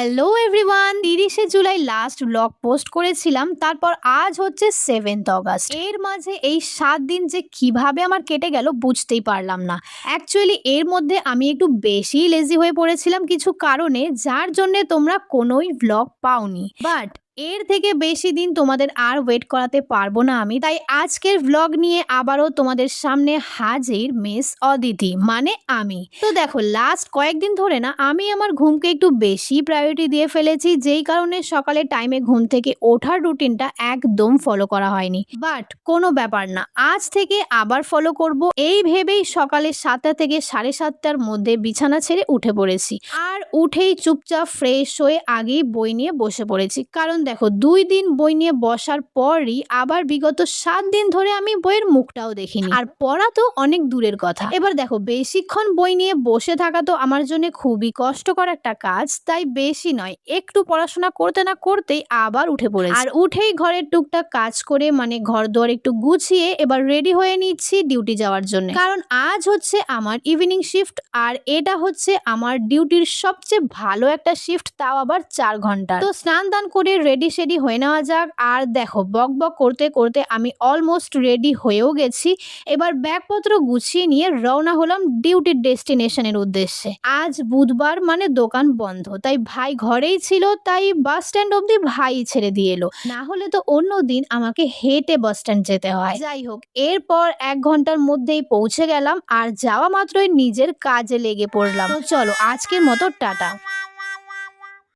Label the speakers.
Speaker 1: Hello everyone, 30শে July last blog post করেছিলাম। তারপর আজ হচ্ছে 7th অগাস্ট। এর মাঝে এই 7 দিন যে কিভাবে আমার কেটে গেল বুঝতেই পারলাম না। অ্যাকচুয়ালি এর মধ্যে আমি একটু বেশি লেজি হয়ে পড়েছিলাম কিছু কারণে, যার জন্য তোমরা কোনোই ব্লগ পাওনি। বাট এর থেকে বেশি দিন তোমাদের আর ওয়েট করাতে পারবো না আমি, তাই আজকের ব্লগ নিয়ে আবারও তোমাদের সামনে হাজির মিস অদিতি, মানে আমি। তো দেখো, লাস্ট কয়েকদিন ধরে না আমি আমার ঘুমকে একটু বেশি প্রায়োরিটি দিয়ে ফেলেছি, যেই কারণে সকালে টাইমে ঘুম থেকে ওঠার রুটিনটা একদম ফলো করা হয়নি। বাট কোনো ব্যাপার না, আজ থেকে আবার ফলো করব এই ভেবেই সকালে 7টা থেকে 7:30টার মধ্যে বিছানা ছেড়ে উঠে পড়েছি। আর উঠেই চুপচাপ ফ্রেশ হয়ে আগেই বই নিয়ে বসে পড়েছি, কারণ দেখো 2 দিন বই নিয়ে বসার পরই আবার বিগত 7 দিন ধরে আমি বইয়ের মুখটাও দেখিনি। আর পড়া তো অনেক দূরের কথা। এবার দেখো, বেশিক্ষণ বই নিয়ে বসে থাকা তো আমার জন্য খুবই কষ্টকর একটা কাজ, তাই বেশি নয়, একটু পড়াশোনা করতে না করতেই আবার উঠে পড়েছি। আর উঠেই ঘরের টুকটাক কাজ করে, মানে ঘর দুয়ার একটু গুছিয়ে এবার রেডি হয়ে নিচ্ছি ডিউটি যাওয়ার জন্য, কারণ আজ হচ্ছে আমার ইভিনিং শিফট। আর এটা হচ্ছে আমার ডিউটির সবচেয়ে ভালো একটা শিফট, তাও আবার 4 ঘন্টা। তো স্নান দান করে রেডি সেডি হয়ে নেওয়া যাক। আর দেখো, বক বক করতে করতে আমি অলমোস্ট রেডি হয়েও গেছি। এবার ব্যাগপত্র গুছিয়ে নিয়ে রওনা হলাম ডিউটির ডেস্টিনেশনের উদ্দেশ্যে। আজ বুধবার, মানে দোকান বন্ধ, তাই ভাই ঘরেই ছিল, তাই বাস স্ট্যান্ড অব্দি ভাই ছেড়ে দিয়ে এলো, না হলে তো অন্য দিন আমাকে হেঁটে বাস স্ট্যান্ড যেতে হয়। যাই হোক, এরপর 1 ঘন্টার মধ্যেই পৌঁছে গেলাম, আর যাওয়া মাত্রই নিজের কাজে লেগে পড়লাম। তো চলো, আজকের মতো টাটা।